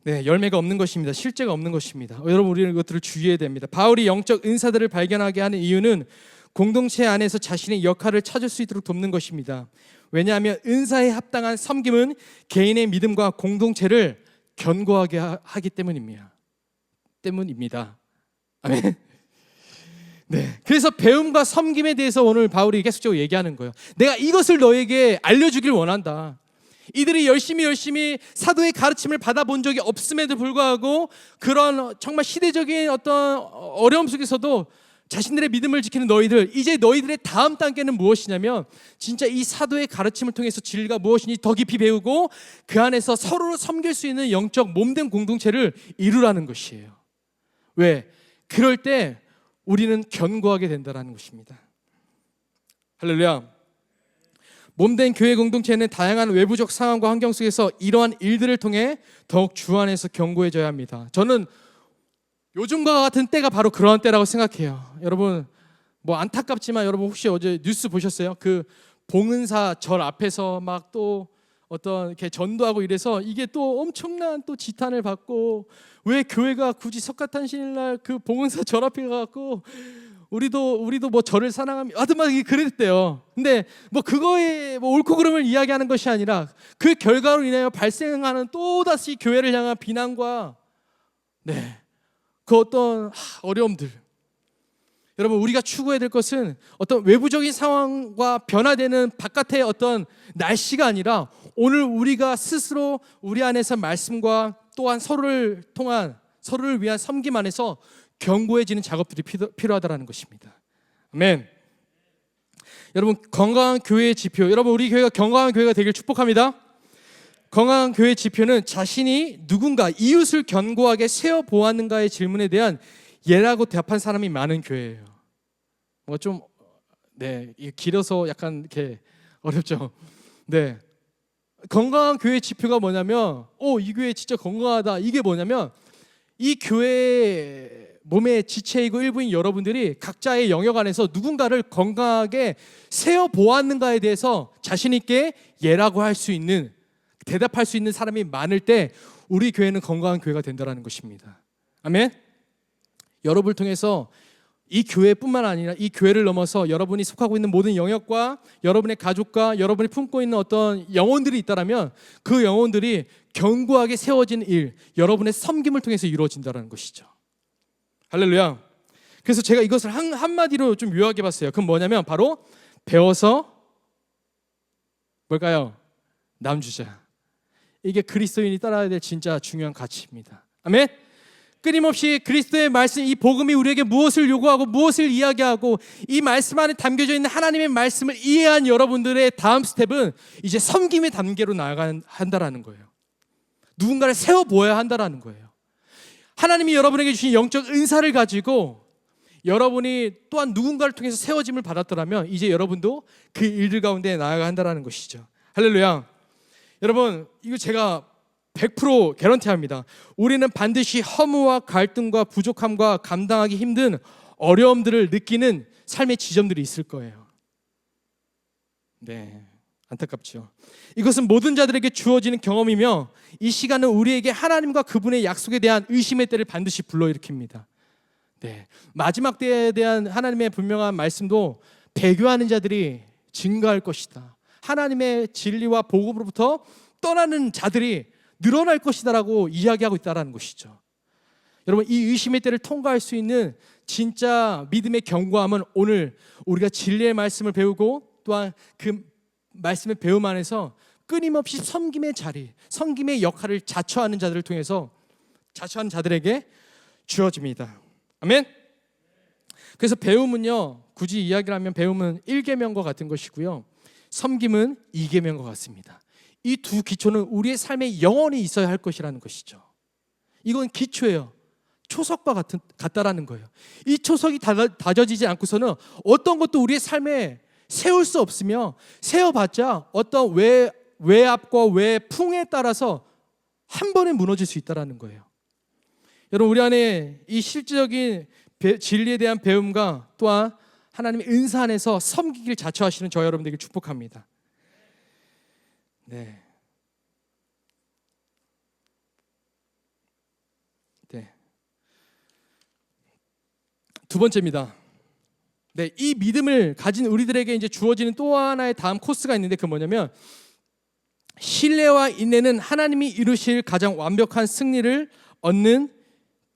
네, 열매가 없는 것입니다. 실제가 없는 것입니다. 여러분, 우리는 이것들을 주의해야 됩니다. 바울이 영적 은사들을 발견하게 하는 이유는 공동체 안에서 자신의 역할을 찾을 수 있도록 돕는 것입니다. 왜냐하면 은사에 합당한 섬김은 개인의 믿음과 공동체를 견고하게 하기 때문입니다. 아멘. 네, 그래서 배움과 섬김에 대해서 오늘 바울이 계속적으로 얘기하는 거예요. 내가 이것을 너에게 알려주길 원한다. 이들이 열심히 사도의 가르침을 받아본 적이 없음에도 불구하고 그런 정말 시대적인 어떤 어려움 속에서도 자신들의 믿음을 지키는 너희들, 이제 너희들의 다음 단계는 무엇이냐면 진짜 이 사도의 가르침을 통해서 진리가 무엇인지 더 깊이 배우고 그 안에서 서로를 섬길 수 있는 영적 몸된 공동체를 이루라는 것이에요. 왜? 그럴 때 우리는 견고하게 된다는 것입니다. 할렐루야. 몸된 교회 공동체는 다양한 외부적 상황과 환경 속에서 이러한 일들을 통해 더욱 주 안에서 견고해져야 합니다. 저는 요즘과 같은 때가 바로 그런 때라고 생각해요. 여러분, 뭐 안타깝지만 여러분 혹시 어제 뉴스 보셨어요? 그 봉은사 절 앞에서 막 또 어떤 이렇게 전도하고 이래서 이게 또 엄청난 또 지탄을 받고, 왜 교회가 굳이 석가탄신일날 그 봉은사 절 앞에 가갖고 우리도 뭐 저를 사랑하며 하여튼 막 그랬대요. 근데 뭐 그거에 뭐 옳고 그름을 이야기하는 것이 아니라 그 결과로 인하여 발생하는 또다시 교회를 향한 비난과 그 어떤 어려움들. 여러분, 우리가 추구해야 될 것은 어떤 외부적인 상황과 변화되는 바깥의 어떤 날씨가 아니라 오늘 우리가 스스로 우리 안에서 말씀과 또한 서로를 위한 섬김 안에서 견고해지는 작업들이 필요하다는 것입니다. 아멘. 여러분, 건강한 교회의 지표, 여러분 우리 교회가 건강한 교회가 되길 축복합니다. 건강한 교회의 지표는 자신이 누군가 이웃을 견고하게 세워 보았는가의 질문에 대한 예라고 대답한 사람이 많은 교회예요. 뭐 좀 길어서 약간 이렇게 어렵죠. 네. 건강한 교회의 지표가 뭐냐면 이 교회 진짜 건강하다. 이게 뭐냐면 이 교회의 몸의 지체이고 일부인 여러분들이 각자의 영역 안에서 누군가를 건강하게 세워 보았는가에 대해서 자신 있게 예라고 할 수 있는, 대답할 수 있는 사람이 많을 때 우리 교회는 건강한 교회가 된다는 것입니다. 아멘. 여러분을 통해서 이 교회뿐만 아니라 이 교회를 넘어서 여러분이 속하고 있는 모든 영역과 여러분의 가족과 여러분이 품고 있는 어떤 영혼들이 있다면 그 영혼들이 견고하게 세워진 일, 여러분의 섬김을 통해서 이루어진다는 것이죠. 할렐루야. 그래서 제가 이것을 한마디로 좀 묘하게 봤어요. 그건 뭐냐면 바로 배워서 뭘까요? 남주자. 이게 그리스도인이 따라야 될 진짜 중요한 가치입니다. 아멘. 끊임없이 그리스도의 말씀, 이 복음이 우리에게 무엇을 요구하고 무엇을 이야기하고 이 말씀 안에 담겨져 있는 하나님의 말씀을 이해한 여러분들의 다음 스텝은 이제 섬김의 단계로 나아간다라는 거예요. 누군가를 세워보아야 한다라는 거예요. 하나님이 여러분에게 주신 영적 은사를 가지고 여러분이 또한 누군가를 통해서 세워짐을 받았더라면 이제 여러분도 그 일들 가운데 나아가야 한다라는 것이죠. 할렐루야. 여러분, 이거 제가 100% 개런티합니다. 우리는 반드시 허무와 갈등과 부족함과 감당하기 힘든 어려움들을 느끼는 삶의 지점들이 있을 거예요. 네, 안타깝죠. 이것은 모든 자들에게 주어지는 경험이며 이 시간은 우리에게 하나님과 그분의 약속에 대한 의심의 때를 반드시 불러일으킵니다. 네, 마지막 때에 대한 하나님의 분명한 말씀도 배교하는 자들이 증가할 것이다. 하나님의 진리와 복음으로부터 떠나는 자들이 늘어날 것이다라고 이야기하고 있다는 것이죠. 여러분, 이 의심의 때를 통과할 수 있는 진짜 믿음의 견고함은 오늘 우리가 진리의 말씀을 배우고 또한 그 말씀의 배움 안에서 끊임없이 섬김의 자리, 섬김의 역할을 자처하는 자들을 통해서 자처하는 자들에게 주어집니다. 아멘. 그래서 배움은요, 굳이 이야기를 하면 배움은 1계명과 같은 것이고요, 섬김은 2계명과 같습니다. 이 두 기초는 우리의 삶에 영원히 있어야 할 것이라는 것이죠. 이건 기초예요. 초석과 같다라는 거예요. 이 초석이 다져지지 않고서는 어떤 것도 우리의 삶에 세울 수 없으며 세워봤자 어떤 외압과 외풍에 따라서 한 번에 무너질 수 있다는 거예요. 여러분, 우리 안에 이 실질적인 진리에 대한 배움과 또한 하나님의 은사 안에서 섬기기를 자처하시는 저 여러분들에게 축복합니다. 네. 네. 두 번째입니다. 네, 이 믿음을 가진 우리들에게 이제 주어지는 또 하나의 다음 코스가 있는데 그 뭐냐면 신뢰와 인내는 하나님이 이루실 가장 완벽한 승리를 얻는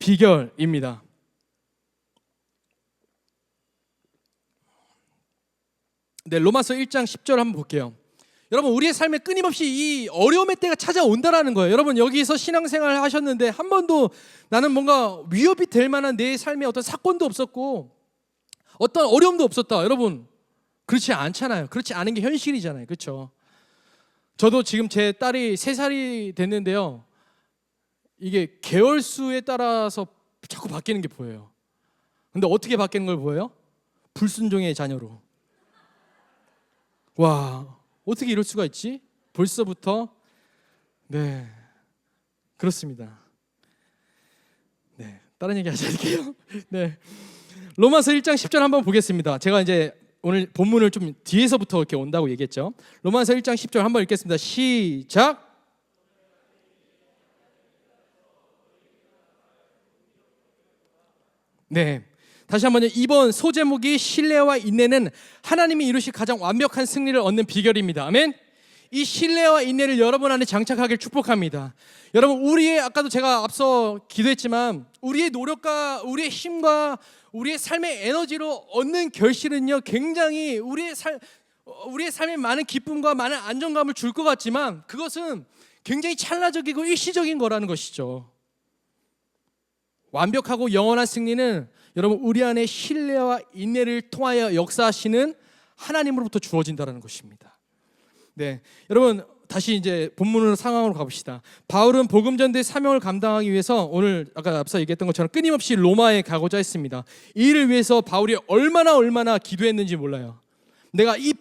비결입니다. 네, 로마서 1장 10절 한번 볼게요. 여러분, 우리의 삶에 끊임없이 이 어려움의 때가 찾아온다라는 거예요. 여러분, 여기서 신앙생활 하셨는데 한 번도 나는 뭔가 위협이 될 만한 내 삶에 어떤 사건도 없었고 어떤 어려움도 없었다. 여러분, 그렇지 않잖아요. 그렇지 않은 게 현실이잖아요. 그렇죠? 저도 지금 제 딸이 3살이 됐는데요, 이게 개월수에 따라서 자꾸 바뀌는 게 보여요. 근데 어떻게 바뀌는 걸 보여요? 불순종의 자녀로. 와, 어떻게 이럴 수가 있지? 벌써부터. 네, 그렇습니다. 네, 다른 얘기 하지 않을게요. 네, 로마서 1장 10절 한번 보겠습니다. 제가 이제 오늘 본문을 좀 뒤에서부터 이렇게 온다고 얘기했죠. 로마서 1장 10절 한번 읽겠습니다. 시작. 네, 다시 한번요. 이번 소제목이 신뢰와 인내는 하나님이 이루실 가장 완벽한 승리를 얻는 비결입니다. 아멘. 이 신뢰와 인내를 여러분 안에 장착하길 축복합니다. 여러분, 우리의, 아까도 제가 앞서 기도했지만 우리의 노력과 우리의 힘과 우리의 삶의 에너지로 얻는 결실은요, 굉장히 우리의 삶에 많은 기쁨과 많은 안정감을 줄 것 같지만 그것은 굉장히 찰나적이고 일시적인 거라는 것이죠. 완벽하고 영원한 승리는 여러분, 우리 안에 신뢰와 인내를 통하여 역사하시는 하나님으로부터 주어진다는 것입니다. 네, 여러분, 다시 이제 본문으로 상황으로 가봅시다. 바울은 복음 전도의 사명을 감당하기 위해서 오늘 아까 앞서 얘기했던 것처럼 끊임없이 로마에 가고자 했습니다. 이 일을 위해서 바울이 얼마나 기도했는지 몰라요. 내가 이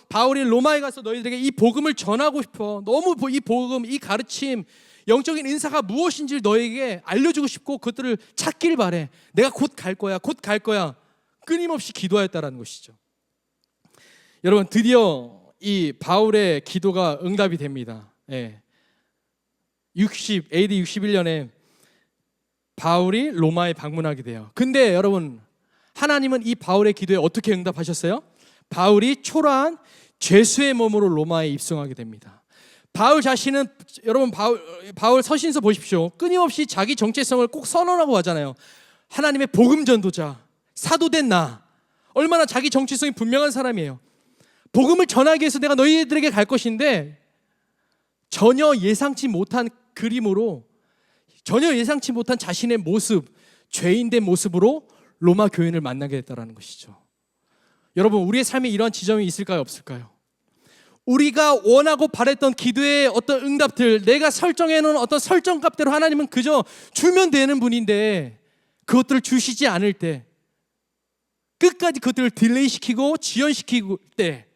바울이 로마에 가서 너희들에게 이 복음을 전하고 싶어. 너무 이 복음, 이 가르침, 영적인 인사가 무엇인지를 너에게 알려주고 싶고 그것들을 찾길 바래. 내가 곧 갈 거야. 끊임없이 기도하였다라는 것이죠. 여러분, 드디어 이 바울의 기도가 응답이 됩니다. 예. AD 61년에 바울이 로마에 방문하게 돼요. 근데 여러분, 하나님은 이 바울의 기도에 어떻게 응답하셨어요? 바울이 초라한 죄수의 몸으로 로마에 입성하게 됩니다. 바울 자신은, 여러분, 바울 서신서 보십시오. 끊임없이 자기 정체성을 꼭 선언하고 하잖아요. 하나님의 복음 전도자, 사도된 나. 얼마나 자기 정체성이 분명한 사람이에요. 복음을 전하기 위해서 내가 너희들에게 갈 것인데, 전혀 예상치 못한 그림으로, 전혀 예상치 못한 자신의 모습, 죄인된 모습으로 로마 교인을 만나게 됐다는 것이죠. 여러분, 우리의 삶에 이러한 지점이 있을까요, 없을까요? 우리가 원하고 바랬던 기도의 어떤 응답들, 내가 설정해 놓은 어떤 설정값대로 하나님은 그저 주면 되는 분인데, 그것들을 주시지 않을 때, 끝까지 그것들을 딜레이시키고 지연시키고 때,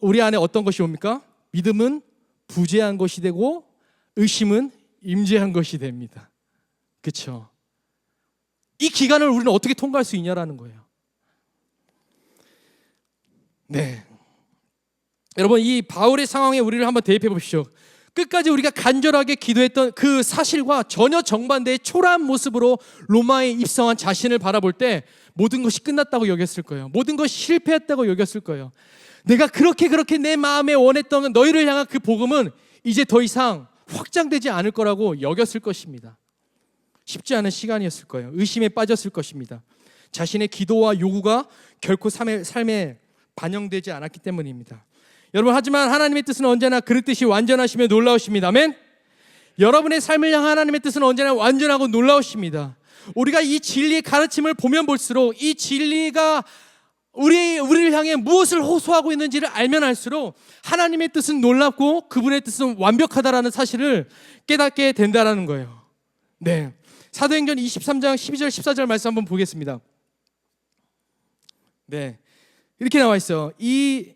우리 안에 어떤 것이 옵니까? 믿음은 부재한 것이 되고 의심은 임재한 것이 됩니다. 그렇죠? 이 기간을 우리는 어떻게 통과할 수 있냐라는 거예요. 네, 여러분, 이 바울의 상황에 우리를 한번 대입해 보십시오. 끝까지 우리가 간절하게 기도했던 그 사실과 전혀 정반대의 초라한 모습으로 로마에 입성한 자신을 바라볼 때 모든 것이 끝났다고 여겼을 거예요. 모든 것이 실패했다고 여겼을 거예요. 내가 그렇게 내 마음에 원했던 너희를 향한 그 복음은 이제 더 이상 확장되지 않을 거라고 여겼을 것입니다. 쉽지 않은 시간이었을 거예요. 의심에 빠졌을 것입니다. 자신의 기도와 요구가 결코 삶에 반영되지 않았기 때문입니다. 여러분, 하지만 하나님의 뜻은 언제나 그릇듯이 완전하시며 놀라우십니다. 아멘? 여러분의 삶을 향한 하나님의 뜻은 언제나 완전하고 놀라우십니다. 우리가 이 진리의 가르침을 보면 볼수록 이 진리가 우리를 향해 무엇을 호소하고 있는지를 알면 알수록 하나님의 뜻은 놀랍고 그분의 뜻은 완벽하다라는 사실을 깨닫게 된다라는 거예요. 네, 사도행전 23장 12절 14절 말씀 한번 보겠습니다. 네, 이렇게 나와 있어요. 이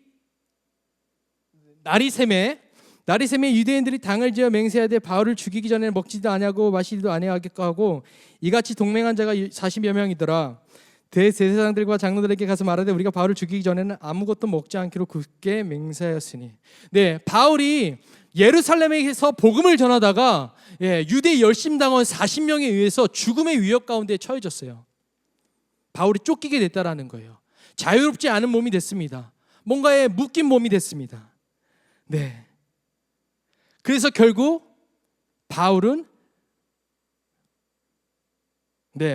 나리샘에 유대인들이 당을 지어 맹세하되 바울을 죽이기 전에 먹지도 아니하고 마시지도 아니하겠고 하고 이같이 동맹한 자가 40여 명이더라. 대제사장들과 장로들에게 가서 말하되 우리가 바울을 죽이기 전에는 아무것도 먹지 않기로 굳게 맹세하였으니. 네, 바울이 예루살렘에서 복음을 전하다가 유대 열심당원 40명에 의해서 죽음의 위협 가운데 처해졌어요. 바울이 쫓기게 됐다라는 거예요. 자유롭지 않은 몸이 됐습니다. 뭔가에 묶인 몸이 됐습니다. 네, 그래서 결국 바울은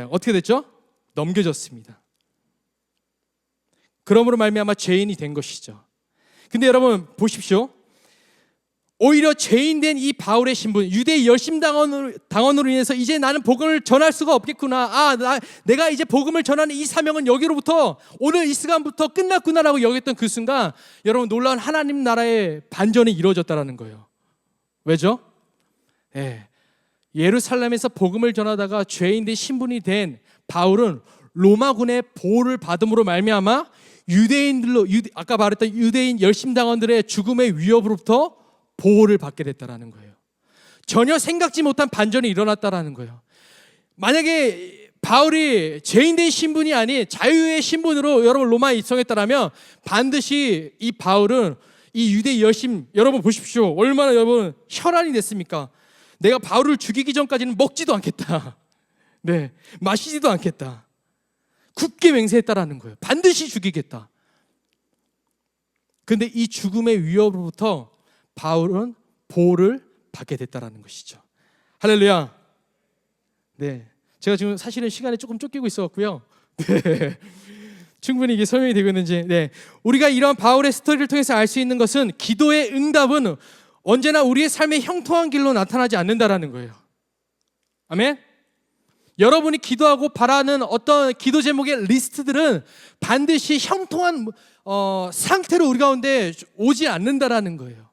어떻게 됐죠? 넘겨졌습니다. 그러므로 말미암아 죄인이 된 것이죠. 근데 여러분 보십시오. 오히려 죄인된 이 바울의 신분, 유대 열심당원으로 인해서 이제 나는 복음을 전할 수가 없겠구나. 내가 이제 복음을 전하는 이 사명은 여기로부터, 오늘 이 시간부터 끝났구나라고 여겼던 그 순간, 여러분, 놀라운 하나님 나라의 반전이 이루어졌다는 거예요. 왜죠? 예루살렘에서 복음을 전하다가 죄인된 신분이 된 바울은 로마군의 보호를 받음으로 말미암아 아까 말했던 유대인 열심당원들의 죽음의 위협으로부터 보호를 받게 됐다라는 거예요. 전혀 생각지 못한 반전이 일어났다라는 거예요. 만약에 바울이 죄인된 신분이 아닌 자유의 신분으로 여러분 로마에 입성했다라면 반드시 이 바울은 이 유대 여러분 보십시오. 얼마나 여러분 혈안이 됐습니까? 내가 바울을 죽이기 전까지는 먹지도 않겠다. 네, 마시지도 않겠다. 굳게 맹세했다라는 거예요. 반드시 죽이겠다. 근데 이 죽음의 위협으로부터 바울은 보호를 받게 됐다라는 것이죠. 할렐루야. 네, 제가 지금 사실은 시간에 조금 쫓기고 있었고요. 네, 충분히 이게 설명이 되고 있는지. 네, 우리가 이런 바울의 스토리를 통해서 알 수 있는 것은 기도의 응답은 언제나 우리의 삶의 형통한 길로 나타나지 않는다라는 거예요. 아멘. 여러분이 기도하고 바라는 어떤 기도 제목의 리스트들은 반드시 형통한 상태로 우리 가운데 오지 않는다라는 거예요.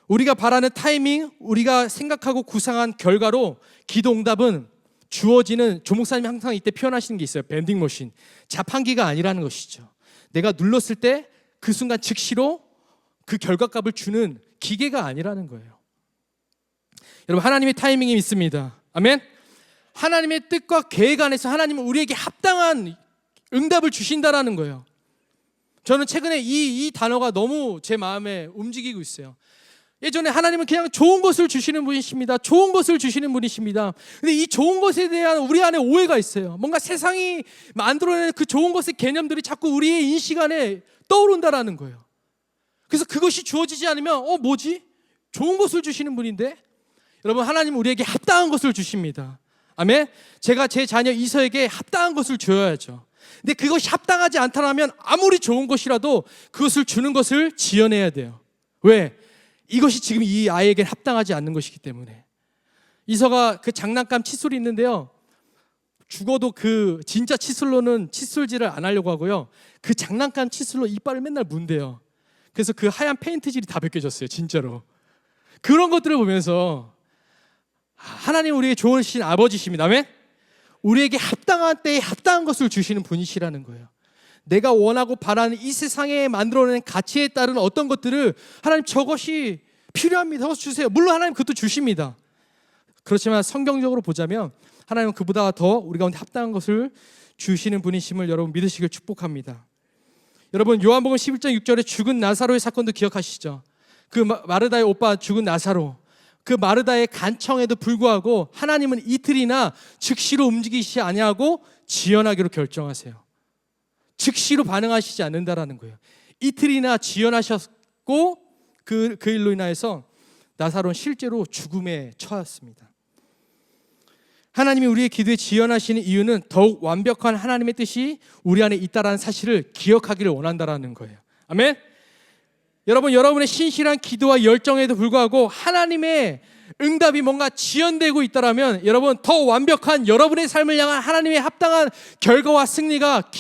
우리가 바라는 타이밍, 우리가 생각하고 구상한 결과로 기도 응답은 주어지는, 조목사님이 항상 이때 표현하시는 게 있어요. 밴딩 머신, 자판기가 아니라는 것이죠. 내가 눌렀을 때 그 순간 즉시로 그 결과값을 주는 기계가 아니라는 거예요. 여러분, 하나님의 타이밍이 있습니다. 아멘. 하나님의 뜻과 계획 안에서 하나님은 우리에게 합당한 응답을 주신다라는 거예요. 저는 최근에 이 단어가 너무 제 마음에 움직이고 있어요. 예전에 하나님은 그냥 좋은 것을 주시는 분이십니다. 좋은 것을 주시는 분이십니다. 근데 이 좋은 것에 대한 우리 안에 오해가 있어요. 뭔가 세상이 만들어내는 그 좋은 것의 개념들이 자꾸 우리의 인식 안에 떠오른다라는 거예요. 그래서 그것이 주어지지 않으면 뭐지? 좋은 것을 주시는 분인데? 여러분, 하나님은 우리에게 합당한 것을 주십니다. 아멘? 제가 제 자녀 이서에게 합당한 것을 줘야죠. 근데 그것이 합당하지 않다면 아무리 좋은 것이라도 그것을 주는 것을 지어내야 돼요. 왜? 이것이 지금 이 아이에게 합당하지 않는 것이기 때문에. 이서가 그 장난감 칫솔이 있는데요, 죽어도 그 진짜 칫솔로는 칫솔질을 안 하려고 하고요, 그 장난감 칫솔로 이빨을 맨날 문대요. 그래서 그 하얀 페인트질이 다 벗겨졌어요, 진짜로. 그런 것들을 보면서 하나님 우리에게 좋으신 아버지십니다. 아멘? 우리에게 합당한 때에 합당한 것을 주시는 분이시라는 거예요. 내가 원하고 바라는 이 세상에 만들어낸 가치에 따른 어떤 것들을 하나님 저것이 필요합니다, 주세요. 물론 하나님 그것도 주십니다. 그렇지만 성경적으로 보자면 하나님은 그보다 더 우리 가운데 합당한 것을 주시는 분이심을 여러분 믿으시길 축복합니다. 여러분, 요한복음 11장 6절에 죽은 나사로의 사건도 기억하시죠? 그 마르다의 오빠 죽은 나사로, 그 마르다의 간청에도 불구하고 하나님은 이틀이나 즉시로 움직이시지 아니하고 지연하기로 결정하세요. 즉시로 반응하시지 않는다라는 거예요. 이틀이나 지연하셨고 그 일로 인하여서 나사로는 실제로 죽음에 처했습니다. 하나님이 우리의 기도에 지연하시는 이유는 더욱 완벽한 하나님의 뜻이 우리 안에 있다라는 사실을 기억하기를 원한다라는 거예요. 아멘? 여러분의 신실한 기도와 열정에도 불구하고 하나님의 응답이 뭔가 지연되고 있다라면 여러분, 더 완벽한 여러분의 삶을 향한 하나님의 합당한 결과와 승리가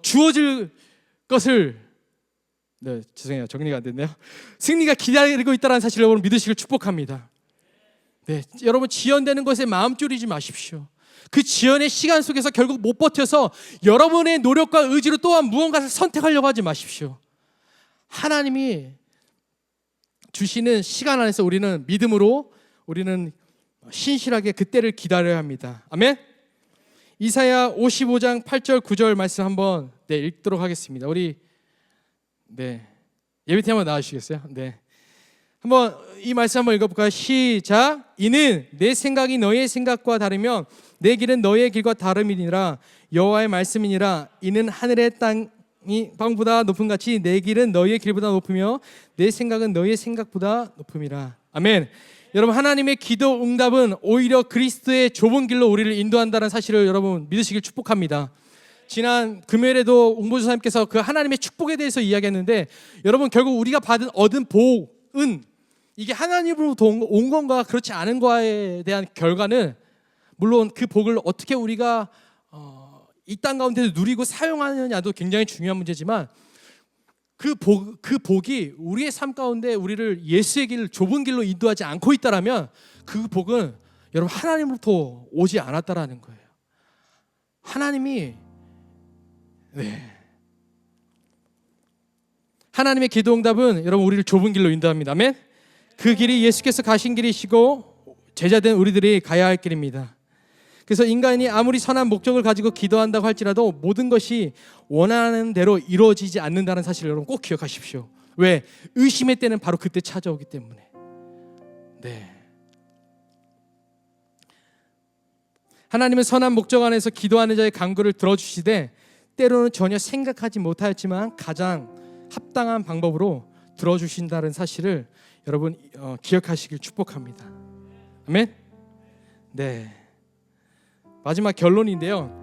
주어질 것을, 죄송해요, 정리가 안 됐네요. 승리가 기다리고 있다는 사실을 여러분 믿으시길 축복합니다. 여러분, 지연되는 것에 마음 졸이지 마십시오. 그 지연의 시간 속에서 결국 못 버텨서 여러분의 노력과 의지로 또한 무언가를 선택하려고 하지 마십시오. 하나님이 주시는 시간 안에서 우리는 믿음으로, 우리는 신실하게 그때를 기다려야 합니다. 아멘? 이사야 55장 8절 9절 말씀 한번 읽도록 하겠습니다. 우리 예배팀 한번 나와주시겠어요? 한번 이 말씀 한번 읽어볼까요? 시작. 이는 내 생각이 너의 생각과 다르며 내 길은 너의 길과 다름이니라. 여호와의 말씀이니라. 이는 하늘의 땅이 방보다 높음 같이 내 길은 너의 길보다 높으며 내 생각은 너의 생각보다 높음이라. 아멘. 여러분, 하나님의 기도 응답은 오히려 그리스도의 좁은 길로 우리를 인도한다는 사실을 여러분 믿으시길 축복합니다. 지난 금요일에도 웅보조사님께서 그 하나님의 축복에 대해서 이야기했는데, 여러분, 결국 우리가 얻은 복은 이게 하나님으로부터 온 건가 그렇지 않은 거에 대한 결과는, 물론 그 복을 어떻게 우리가 이 땅 가운데서 누리고 사용하느냐도 굉장히 중요한 문제지만, 그 복이 우리의 삶 가운데 우리를 예수의 길, 좁은 길로 인도하지 않고 있다라면 그 복은 여러분 하나님으로부터 오지 않았다라는 거예요. 하나님의 기도 응답은 여러분 우리를 좁은 길로 인도합니다. 아멘. 그 길이 예수께서 가신 길이시고 제자된 우리들이 가야 할 길입니다. 그래서 인간이 아무리 선한 목적을 가지고 기도한다고 할지라도 모든 것이 원하는 대로 이루어지지 않는다는 사실을 여러분 꼭 기억하십시오. 왜? 의심의 때는 바로 그때 찾아오기 때문에. 하나님은 선한 목적 안에서 기도하는 자의 간구를 들어주시되 때로는 전혀 생각하지 못하였지만 가장 합당한 방법으로 들어주신다는 사실을 여러분 기억하시길 축복합니다. 아멘. 마지막 결론인데요.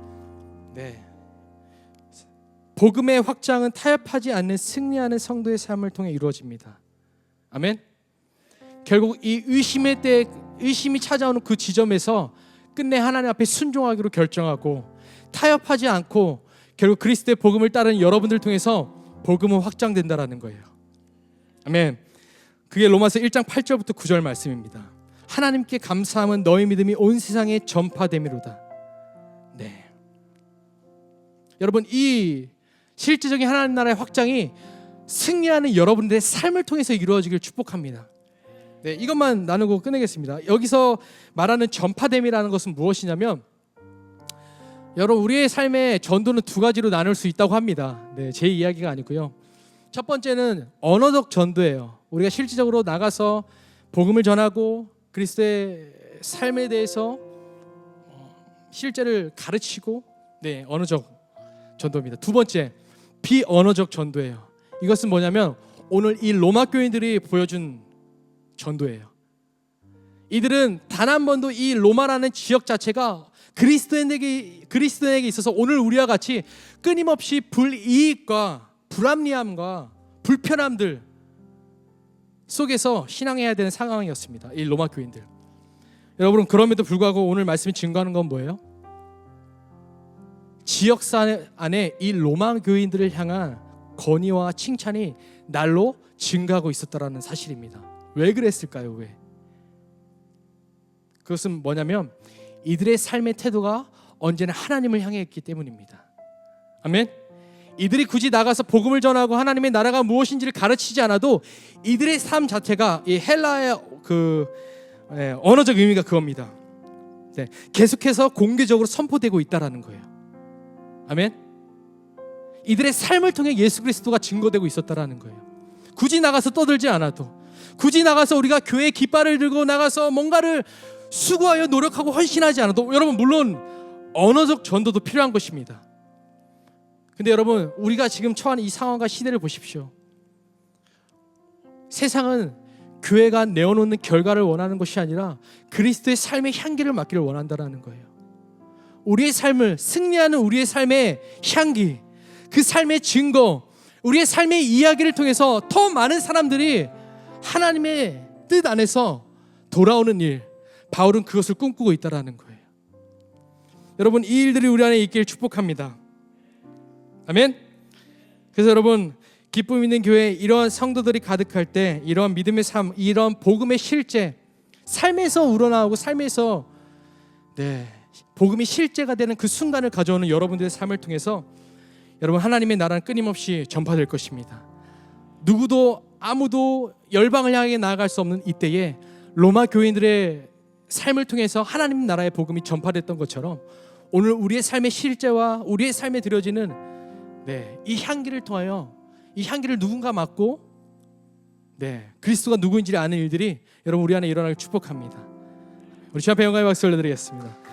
복음의 확장은 타협하지 않는 승리하는 성도의 삶을 통해 이루어집니다. 아멘. 결국 이 의심이 찾아오는 그 지점에서 끝내 하나님 앞에 순종하기로 결정하고 타협하지 않고 결국 그리스도의 복음을 따르는 여러분들 통해서 복음은 확장된다라는 거예요. 아멘. 그게 로마서 1장 8절부터 9절 말씀입니다. 하나님께 감사함은 너희 믿음이 온 세상에 전파됨이로다. 여러분, 이 실제적인 하나님 나라의 확장이 승리하는 여러분들의 삶을 통해서 이루어지길 축복합니다. 이것만 나누고 끝내겠습니다. 여기서 말하는 전파됨이라는 것은 무엇이냐면, 여러분, 우리의 삶의 전도는 두 가지로 나눌 수 있다고 합니다. 제 이야기가 아니고요. 첫 번째는 언어적 전도예요. 우리가 실질적으로 나가서 복음을 전하고 그리스도의 삶에 대해서 실제를 가르치고 언어적 전도입니다. 두 번째, 비언어적 전도예요. 이것은 뭐냐면 오늘 이 로마 교인들이 보여준 전도예요. 이들은 단 한 번도 이 로마라는 지역 자체가 그리스도인에게 있어서 오늘 우리와 같이 끊임없이 불이익과 불합리함과 불편함들 속에서 신앙해야 되는 상황이었습니다. 이 로마 교인들. 여러분, 그럼에도 불구하고 오늘 말씀이 증거하는 건 뭐예요? 지역사 안에 이 로마 교인들을 향한 건의와 칭찬이 날로 증가하고 있었다라는 사실입니다. 왜 그랬을까요? 왜? 그것은 뭐냐면 이들의 삶의 태도가 언제나 하나님을 향해 있기 때문입니다. 아멘. 이들이 굳이 나가서 복음을 전하고 하나님의 나라가 무엇인지를 가르치지 않아도 이들의 삶 자체가 이 헬라의 언어적 의미가 그겁니다. 계속해서 공개적으로 선포되고 있다라는 거예요. 아멘. 이들의 삶을 통해 예수 그리스도가 증거되고 있었다라는 거예요. 굳이 나가서 떠들지 않아도, 굳이 나가서 우리가 교회 깃발을 들고 나가서 뭔가를 수고하여 노력하고 헌신하지 않아도, 여러분 물론 언어적 전도도 필요한 것입니다. 근데 여러분, 우리가 지금 처한 이 상황과 시대를 보십시오. 세상은 교회가 내어놓는 결과를 원하는 것이 아니라 그리스도의 삶의 향기를 맡기를 원한다는 거예요. 우리의 삶을 승리하는 우리의 삶의 향기, 그 삶의 증거, 우리의 삶의 이야기를 통해서 더 많은 사람들이 하나님의 뜻 안에서 돌아오는 일, 바울은 그것을 꿈꾸고 있다는 거예요. 여러분, 이 일들이 우리 안에 있길 축복합니다. 아멘. 그래서 여러분, 기쁨 있는 교회에 이러한 성도들이 가득할 때 이러한 믿음의 삶, 이러한 복음의 실제, 삶에서 우러나오고 삶에서 복음이 실제가 되는 그 순간을 가져오는 여러분들의 삶을 통해서 여러분, 하나님의 나라는 끊임없이 전파될 것입니다. 누구도 아무도 열방을 향해 나아갈 수 없는 이때에 로마 교인들의 삶을 통해서 하나님 나라의 복음이 전파됐던 것처럼 오늘 우리의 삶의 실제와 우리의 삶에 드려지는 이 향기를 통하여 이 향기를 누군가 맡고 그리스도가 누구인지를 아는 일들이 여러분 우리 안에 일어나길 축복합니다. 우리 주 앞에 영광의 박수를 드리겠습니다.